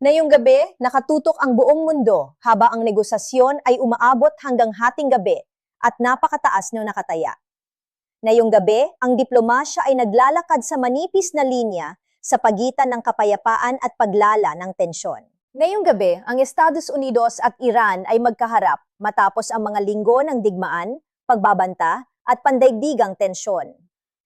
Ngayong gabi, nakatutok ang buong mundo habang ang negosasyon ay umaabot hanggang hating gabi at napakataas ng nakataya. Ngayong gabi, ang diplomasya ay naglalakad sa manipis na linya sa pagitan ng kapayapaan at paglala ng tensyon. Ngayong gabi, ang Estados Unidos at Iran ay magkaharap matapos ang mga linggo ng digmaan, pagbabanta at pandaigdigang tensyon.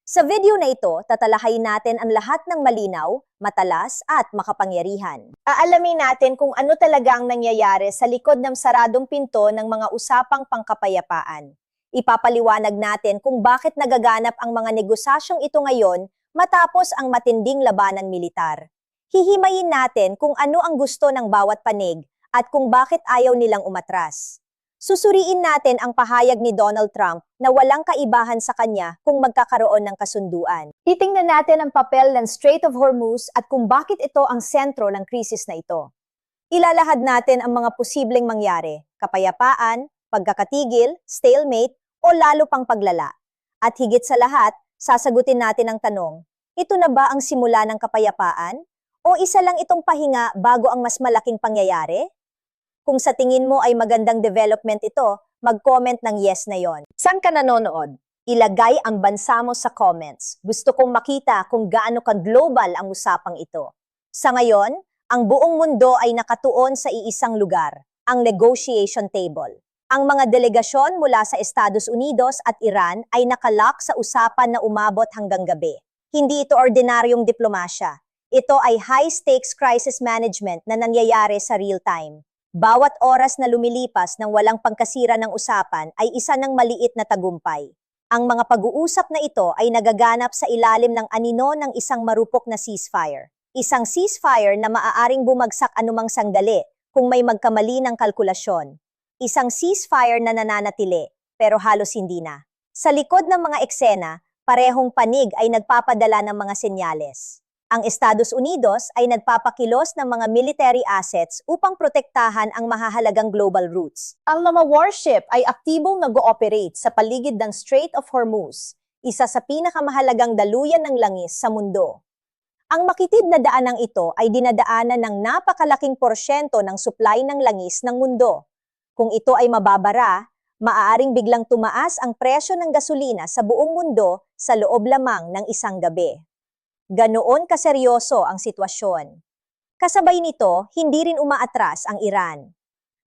Sa video na ito, tatalahayin natin ang lahat ng malinaw, matalas at makapangyarihan. Aalamin natin kung ano talaga ang nangyayari sa likod ng saradong pinto ng mga usapang pangkapayapaan. Ipapaliwanag natin kung bakit nagaganap ang mga negosasyong ito ngayon matapos ang matinding labanan militar. Hihimayin natin kung ano ang gusto ng bawat panig at kung bakit ayaw nilang umatras. Susuriin natin ang pahayag ni Donald Trump na walang kaibahan sa kanya kung magkakaroon ng kasunduan. Titingnan natin ang papel ng Strait of Hormuz at kung bakit ito ang sentro ng krisis na ito. Ilalahad natin ang mga posibleng mangyari, kapayapaan, pagkakatigil, stalemate, o lalo pang paglala. At higit sa lahat, sasagutin natin ang tanong, ito na ba ang simula ng kapayapaan? O isa lang itong pahinga bago ang mas malaking pangyayari? Kung sa tingin mo ay magandang development ito, mag-comment ng yes na yon. Saan ka nanonood? Ilagay ang bansa mo sa comments. Gusto kong makita kung gaano ka-global ang usapang ito. Sa ngayon, ang buong mundo ay nakatuon sa iisang lugar, ang negotiation table. Ang mga delegasyon mula sa Estados Unidos at Iran ay nakalock sa usapan na umabot hanggang gabi. Hindi ito ordinaryong diplomasya. Ito ay high-stakes crisis management na nangyayari sa real time. Bawat oras na lumilipas ng walang pagkasira ng usapan ay isa ng maliit na tagumpay. Ang mga pag-uusap na ito ay nagaganap sa ilalim ng anino ng isang marupok na ceasefire. Isang ceasefire na maaaring bumagsak anumang sandali kung may magkamali ng kalkulasyon. Isang ceasefire na nananatili pero halos hindi na. Sa likod ng mga eksena, parehong panig ay nagpapadala ng mga senyales. Ang Estados Unidos ay nagpapakilos ng mga military assets upang protektahan ang mahahalagang global routes. Ang mga warship ay aktibong nag-ooperate sa paligid ng Strait of Hormuz, isa sa pinakamahalagang daluyan ng langis sa mundo. Ang makitid na daanang ito ay dinadaanan ng napakalaking porsyento ng supply ng langis ng mundo. Kung ito ay mababara, maaaring biglang tumaas ang presyo ng gasolina sa buong mundo sa loob lamang ng isang gabi. Ganoon kaseryoso ang sitwasyon. Kasabay nito, hindi rin umaatras ang Iran.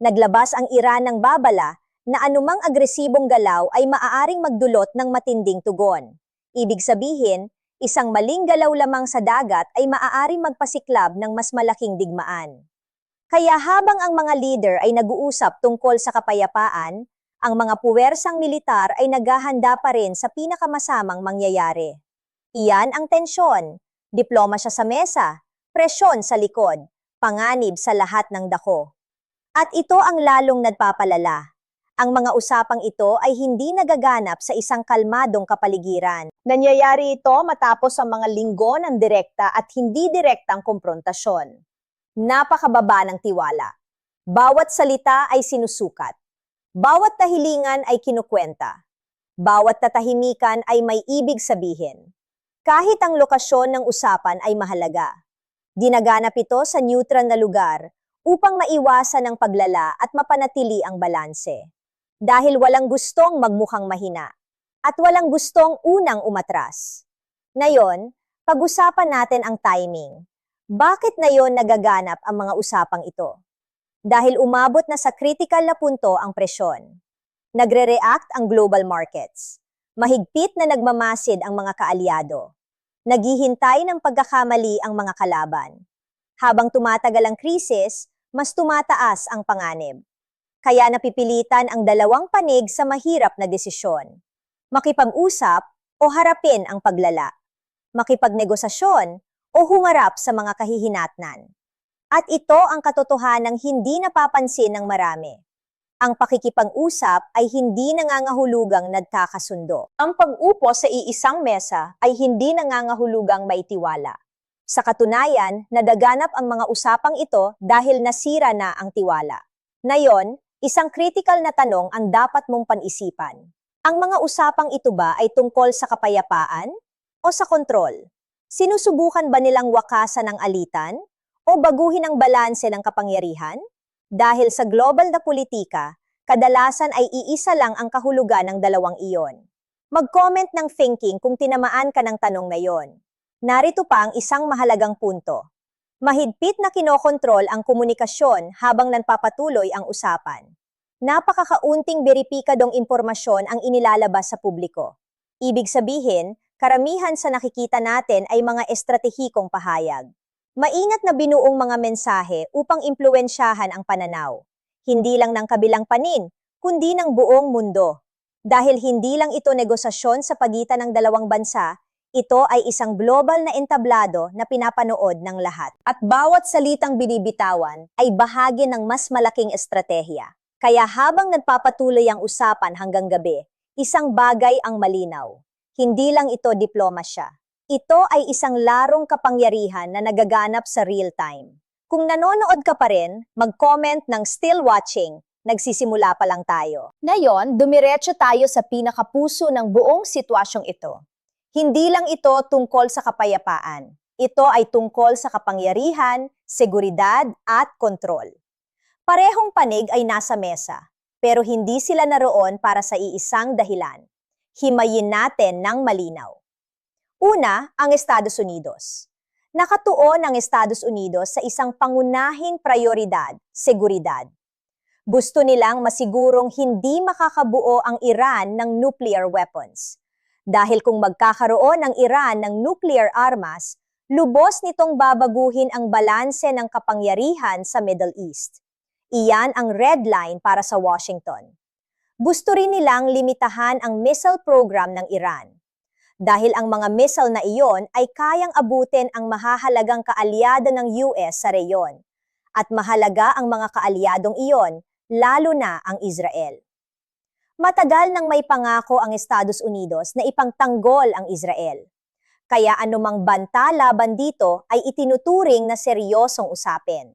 Naglabas ang Iran ng babala na anumang agresibong galaw ay maaaring magdulot ng matinding tugon. Ibig sabihin, isang maling galaw lamang sa dagat ay maaaring magpasiklab ng mas malaking digmaan. Kaya habang ang mga leader ay nag-uusap tungkol sa kapayapaan, ang mga puwersang militar ay naghahanda pa rin sa pinakamasamang mangyayari. Iyan ang tensyon, diplomasya sa mesa, presyon sa likod, panganib sa lahat ng dako. At ito ang lalong nagpapalala. Ang mga usapang ito ay hindi nagaganap sa isang kalmadong kapaligiran. Nangyayari ito matapos ang mga linggo ng direkta at hindi direktang komprontasyon. Napakababa ng tiwala. Bawat salita ay sinusukat. Bawat tahilingan ay kinukwenta. Bawat tatahimikan ay may ibig sabihin. Kahit ang lokasyon ng usapan ay mahalaga. Dinaganap ito sa neutral na lugar upang maiwasan ang paglala at mapanatili ang balanse. Dahil walang gustong magmukhang mahina at walang gustong unang umatras. Ngayon, pag-usapan natin ang timing. Bakit na yon nagaganap ang mga usapang ito? Dahil umabot na sa critical na punto ang presyon. Nagre-react ang global markets. Mahigpit na nagmamasid ang mga kaalyado. Naghihintay ng pagkakamali ang mga kalaban. Habang tumatagal ang krisis, mas tumataas ang panganib. Kaya napipilitan ang dalawang panig sa mahirap na desisyon. Makipag-usap o harapin ang paglala. Makipagnegosasyon o humarap sa mga kahihinatnan. At ito ang katotohanang hindi napapansin ng marami. Ang pakikipag-usap ay hindi nangangahulugang nagkakasundo. Ang pag-upo sa iisang mesa ay hindi nangangahulugang maitiwala. Sa katunayan, nadaganap ang mga usapang ito dahil nasira na ang tiwala. Ngayon, isang critical na tanong ang dapat mong panisipan. Ang mga usapang ito ba ay tungkol sa kapayapaan o sa kontrol? Sinusubukan ba nilang wakasan ang alitan O baguhin ang balanse ng kapangyarihan? Dahil sa global na politika, kadalasan ay iisa lang ang kahulugan ng dalawang iyon. Mag-comment ng thinking kung tinamaan ka ng tanong na yon. Narito pa ang isang mahalagang punto. Mahigpit na kinokontrol ang komunikasyon habang nanpapatuloy ang usapan. Napakakaunting beripikadong impormasyon ang inilalabas sa publiko. Ibig sabihin, karamihan sa nakikita natin ay mga estratehikong pahayag. Maingat na binuong mga mensahe upang impluwensyahan ang pananaw. Hindi lang ng kabilang panig, kundi ng buong mundo. Dahil hindi lang ito negosasyon sa pagitan ng dalawang bansa, ito ay isang global na entablado na pinapanood ng lahat. At bawat salitang binibitawan ay bahagi ng mas malaking estratehiya. Kaya habang nagpapatuloy ang usapan hanggang gabi, isang bagay ang malinaw. Hindi lang ito diplomasya. Ito ay isang larong kapangyarihan na nagaganap sa real time. Kung nanonood ka pa rin, mag-comment ng still watching. Nagsisimula pa lang tayo. Ngayon, dumiretso tayo sa pinakapuso ng buong sitwasyong ito. Hindi lang ito tungkol sa kapayapaan. Ito ay tungkol sa kapangyarihan, seguridad at kontrol. Parehong panig ay nasa mesa, pero hindi sila naroon para sa iisang dahilan. Himayin natin ng malinaw. Una, ang Estados Unidos. Nakatuon ang Estados Unidos sa isang pangunahing prioridad, seguridad. Gusto nilang masigurong hindi makakabuo ang Iran ng nuclear weapons. Dahil kung magkakaroon ang Iran ng nuclear armas, lubos nitong babaguhin ang balanse ng kapangyarihan sa Middle East. Iyan ang red line para sa Washington. Gusto rin nilang limitahan ang missile program ng Iran. Dahil ang mga missile na iyon ay kayang abutin ang mahahalagang kaalyado ng US sa reyon. At mahalaga ang mga kaalyadong iyon, lalo na ang Israel. Matagal nang may pangako ang Estados Unidos na ipangtanggol ang Israel. Kaya anumang banta laban dito ay itinuturing na seryosong usapin.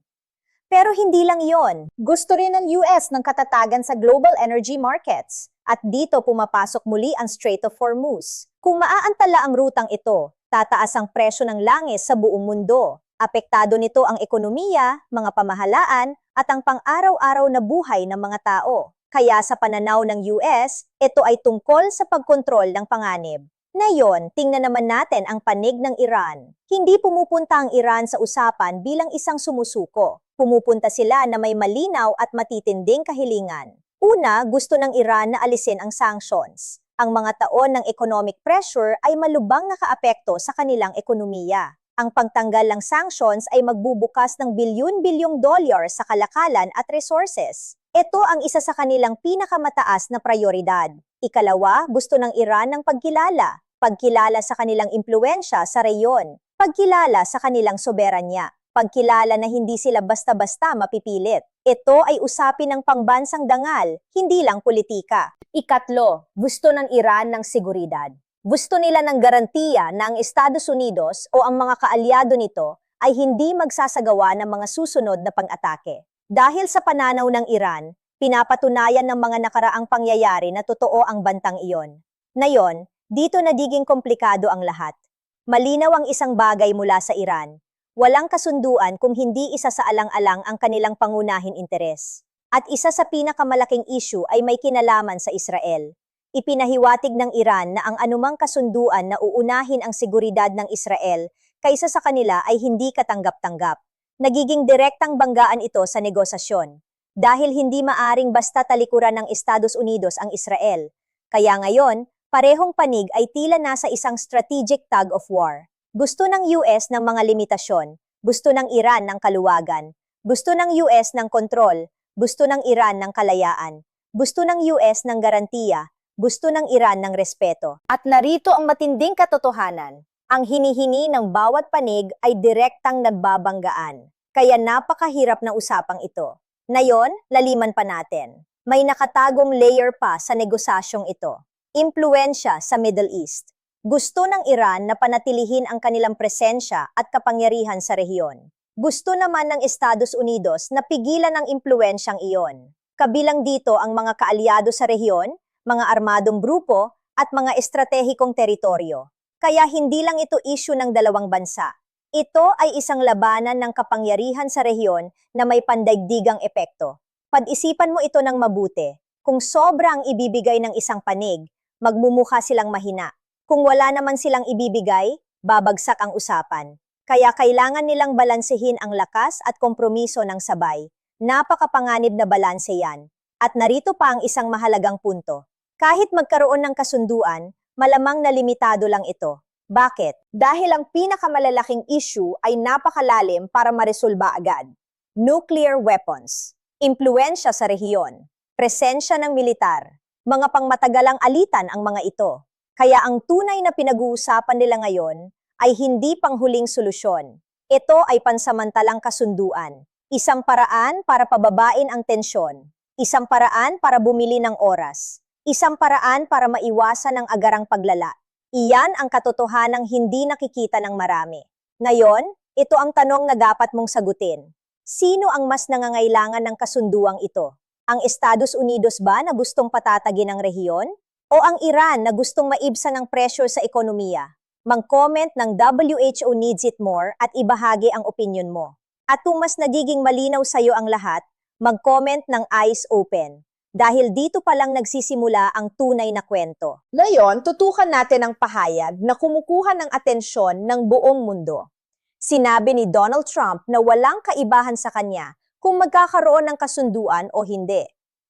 Pero hindi lang iyon. Gusto rin ng US ng katatagan sa global energy markets. At dito pumapasok muli ang Strait of Hormuz. Kung maaantala ang rutang ito, tataas ang presyo ng langis sa buong mundo. Apektado nito ang ekonomiya, mga pamahalaan, at ang pang-araw-araw na buhay ng mga tao. Kaya sa pananaw ng US, ito ay tungkol sa pagkontrol ng panganib. Ngayon, tingnan naman natin ang panig ng Iran. Hindi pumupunta ang Iran sa usapan bilang isang sumusuko. Pumupunta sila na may malinaw at matitinding kahilingan. Una, gusto ng Iran na alisin ang sanctions. Ang mga taon ng economic pressure ay malubhang nakaapekto sa kanilang ekonomiya. Ang pagtanggal ng sanctions ay magbubukas ng bilyon-bilyong dolyar sa kalakalan at resources. Ito ang isa sa kanilang pinakamataas na prioridad. Ikalawa, gusto ng Iran ng pagkilala. Pagkilala sa kanilang impluensya sa reyon. Pagkilala sa kanilang soberanya. Pagkilala na hindi sila basta-basta mapipilit. Ito ay usapin ng pangbansang dangal, hindi lang politika. Ikatlo, gusto ng Iran ng seguridad. Gusto nila ng garantiya na ang Estados Unidos o ang mga kaalyado nito ay hindi magsasagawa ng mga susunod na pang-atake. Dahil sa pananaw ng Iran, pinapatunayan ng mga nakaraang pangyayari na totoo ang bantang iyon. Ngayon, dito nagiging komplikado ang lahat. Malinaw ang isang bagay mula sa Iran. Walang kasunduan kung hindi isa sa alang-alang ang kanilang pangunahing interes. At isa sa pinakamalaking issue ay may kinalaman sa Israel. Ipinahiwatig ng Iran na ang anumang kasunduan na uunahin ang seguridad ng Israel kaysa sa kanila ay hindi katanggap-tanggap. Nagiging direktang banggaan ito sa negosasyon. Dahil hindi maaring basta talikuran ng Estados Unidos ang Israel. Kaya ngayon, parehong panig ay tila nasa isang strategic tug of war. Gusto ng US ng mga limitasyon, gusto ng Iran ng kaluwagan, gusto ng US ng kontrol, gusto ng Iran ng kalayaan, gusto ng US ng garantiya, gusto ng Iran ng respeto. At narito ang matinding katotohanan. Ang hinihini ng bawat panig ay direktang nagbabanggaan. Kaya napakahirap na usapang ito. Ngayon, laliman pa natin. May nakatagong layer pa sa negosasyong ito. Impluwensya sa Middle East. Gusto ng Iran na panatilihin ang kanilang presensya at kapangyarihan sa rehiyon. Gusto naman ng Estados Unidos na pigilan ang impluwensyang iyon. Kabilang dito ang mga kaalyado sa rehiyon, mga armadong grupo, at mga estratehikong teritoryo. Kaya hindi lang ito issue ng dalawang bansa. Ito ay isang labanan ng kapangyarihan sa rehiyon na may pandaigdigang epekto. Pag-isipan mo ito ng mabuti. Kung sobra ang ibibigay ng isang panig, magmumukha silang mahina. Kung wala naman silang ibibigay, babagsak ang usapan. Kaya kailangan nilang balansehin ang lakas at kompromiso ng sabay. Napakapanganib na balanse yan. At narito pa ang isang mahalagang punto. Kahit magkaroon ng kasunduan, malamang na limitado lang ito. Bakit? Dahil ang pinakamalalaking issue ay napakalalim para maresolba agad. Nuclear weapons, impluensya sa rehiyon, presensya ng militar, mga pangmatagalang alitan ang mga ito. Kaya ang tunay na pinag-uusapan nila ngayon ay hindi panghuling solusyon. Ito ay pansamantalang kasunduan, isang paraan para pababain ang tensyon, isang paraan para bumili ng oras, isang paraan para maiwasan ang agarang paglala. Iyan ang katotohanang hindi nakikita ng marami. Ngayon, ito ang tanong na dapat mong sagutin. Sino ang mas nangangailangan ng kasunduang ito? Ang Estados Unidos ba na gustong patatagin ang rehiyon? O ang Iran na gustong maibsan ng pressure sa ekonomiya? Mag-comment ng WHO needs it more at ibahagi ang opinyon mo. At kung mas nagiging malinaw sa'yo ang lahat, mag-comment ng eyes open. Dahil dito pa lang nagsisimula ang tunay na kwento. Ngayon, tutukan natin ang pahayag na kumukuha ng atensyon ng buong mundo. Sinabi ni Donald Trump na walang kaibahan sa kanya kung magkakaroon ng kasunduan o hindi.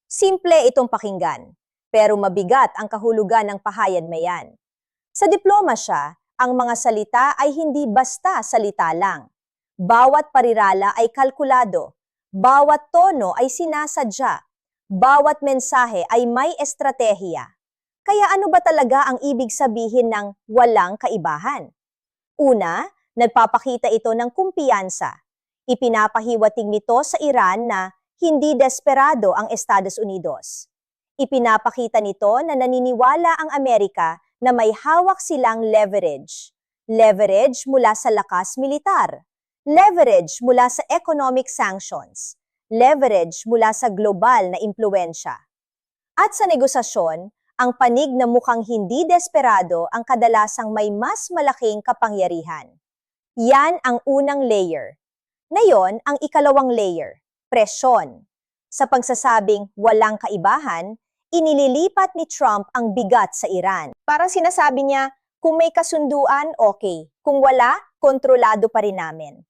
Simple itong pakinggan, pero mabigat ang kahulugan ng pahayag na yan. Sa diplomasya, ang mga salita ay hindi basta salita lang. Bawat parirala ay kalkulado, bawat tono ay sinasadya. Bawat mensahe ay may estratehiya. Kaya ano ba talaga ang ibig sabihin ng walang kaibahan? Una, nagpapakita ito ng kumpiyansa. Ipinapahiwatig nito sa Iran na hindi desperado ang Estados Unidos. Ipinapakita nito na naniniwala ang Amerika na may hawak silang leverage. Leverage mula sa lakas militar. Leverage mula sa economic sanctions. Leverage mula sa global na impluensya. At sa negosasyon, ang panig na mukhang hindi desperado ang kadalasang may mas malaking kapangyarihan. Yan ang unang layer. Ngayon, ang ikalawang layer, presyon. Sa pagsasabing walang kaibahan, inililipat ni Trump ang bigat sa Iran. Parang sinasabi niya, kung may kasunduan, okay. Kung wala, kontrolado pa rin namin.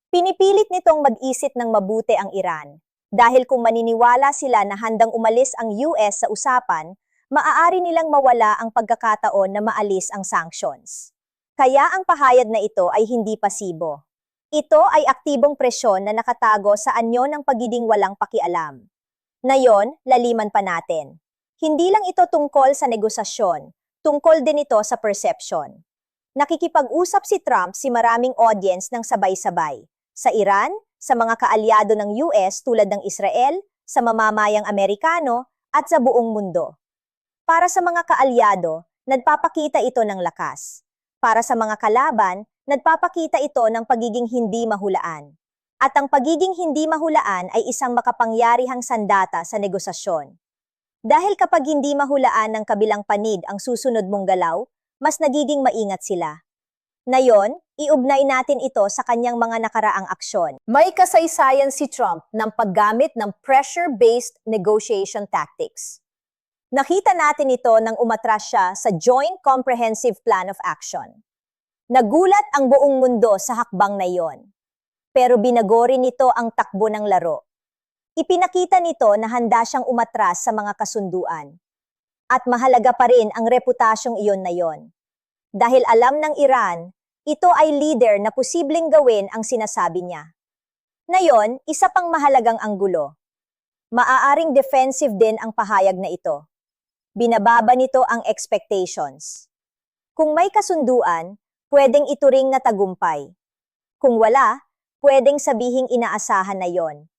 Pinipilit nitong mag-isip ng mabuti ang Iran. Dahil kung maniniwala sila na handang umalis ang US sa usapan, maaari nilang mawala ang pagkakataon na maalis ang sanctions. Kaya ang pahayag na ito ay hindi pasibo. Ito ay aktibong presyon na nakatago sa anyo ng pagiging walang pakialam. Ngayon, laliman pa natin. Hindi lang ito tungkol sa negosasyon, tungkol din ito sa perception. Nakikipag-usap si Trump si maraming audience ng sabay-sabay. Sa Iran, sa mga kaalyado ng US tulad ng Israel, sa mamamayang Amerikano, at sa buong mundo. Para sa mga kaalyado, nagpapakita ito ng lakas. Para sa mga kalaban, nagpapakita ito ng pagiging hindi mahulaan. At ang pagiging hindi mahulaan ay isang makapangyarihang sandata sa negosasyon. Dahil kapag hindi mahulaan ng kabilang panig ang susunod mong galaw, mas nagiging maingat sila. Ngayon, iugnay natin ito sa kanyang mga nakaraang aksyon. May kasaysayan si Trump ng paggamit ng pressure-based negotiation tactics. Nakita natin ito nang umatras siya sa Joint Comprehensive Plan of Action. Nagulat ang buong mundo sa hakbang na iyon. Pero binago rin nito ang takbo ng laro. Ipinakita nito na handa siyang umatras sa mga kasunduan. At mahalaga pa rin ang reputasyong iyon na iyon. Dahil alam ng Iran, ito ay leader na posibleng gawin ang sinasabi niya. Ngayon, isa pang mahalagang anggulo. Maaaring defensive din ang pahayag na ito. Binababa nito ang expectations. Kung may kasunduan, pwedeng ituring na tagumpay. Kung wala, pwedeng sabihing inaasahan na yon.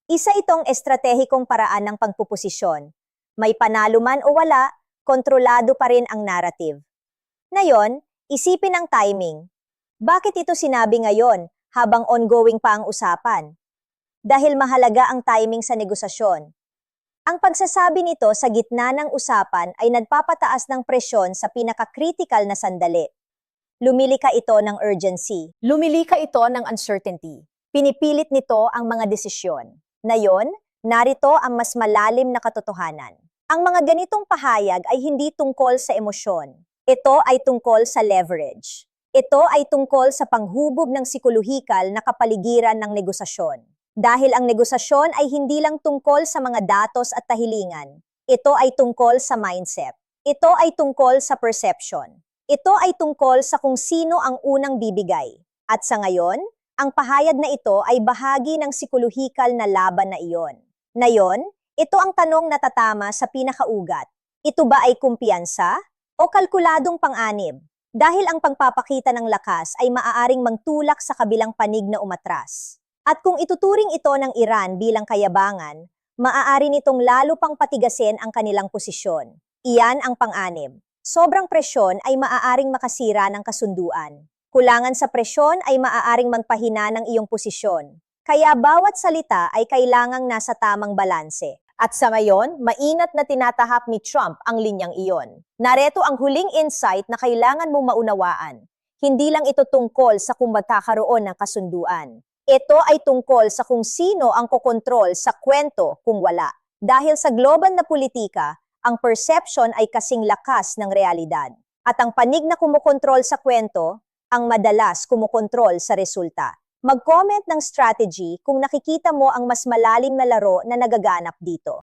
Isa itong estratehikong paraan ng pagpuposisyon. May panalo man o wala, kontrolado pa rin ang narrative. Ngayon, isipin ang timing. Bakit ito sinabi ngayon habang ongoing pa ang usapan? Dahil mahalaga ang timing sa negosasyon. Ang pagsasabi nito sa gitna ng usapan ay nagpapataas ng presyon sa pinaka-critical na sandali. Lumilika ito ng urgency. Lumilika ito ng uncertainty. Pinipilit nito ang mga desisyon. Ngayon, narito ang mas malalim na katotohanan. Ang mga ganitong pahayag ay hindi tungkol sa emosyon. Ito ay tungkol sa leverage. Ito ay tungkol sa panghubog ng psikolohikal na kapaligiran ng negosasyon. Dahil ang negosasyon ay hindi lang tungkol sa mga datos at tahilingan. Ito ay tungkol sa mindset. Ito ay tungkol sa perception. Ito ay tungkol sa kung sino ang unang bibigay. At sa ngayon, ang pahayag na ito ay bahagi ng psikolohikal na laban na iyon. Ngayon, ito ang tanong na tatama sa pinakaugat. Ito ba ay kumpiyansa o kalkuladong pang-anib? Dahil ang pagpapakita ng lakas ay maaaring mangtulak sa kabilang panig na umatras. At kung ituturing ito ng Iran bilang kayabangan, maaari nitong lalo pang patigasin ang kanilang posisyon. Iyan ang pang-anib. Sobrang presyon ay maaaring makasira ng kasunduan. Kulangan sa presyon ay maaaring magpahina ng iyong posisyon. Kaya bawat salita ay kailangang nasa tamang balanse. At sa ngayon, mainat na tinatahak ni Trump ang linyang iyon. Narito ang huling insight na kailangan mong maunawaan. Hindi lang ito tungkol sa kung magkakaroon ng kasunduan. Ito ay tungkol sa kung sino ang kokontrol sa kwento kung wala. Dahil sa global na politika, ang perception ay kasing lakas ng realidad. At ang panig na kumukontrol sa kwento, ang madalas kumukontrol sa resulta. Mag-comment ng strategy kung nakikita mo ang mas malalim na laro na nagaganap dito.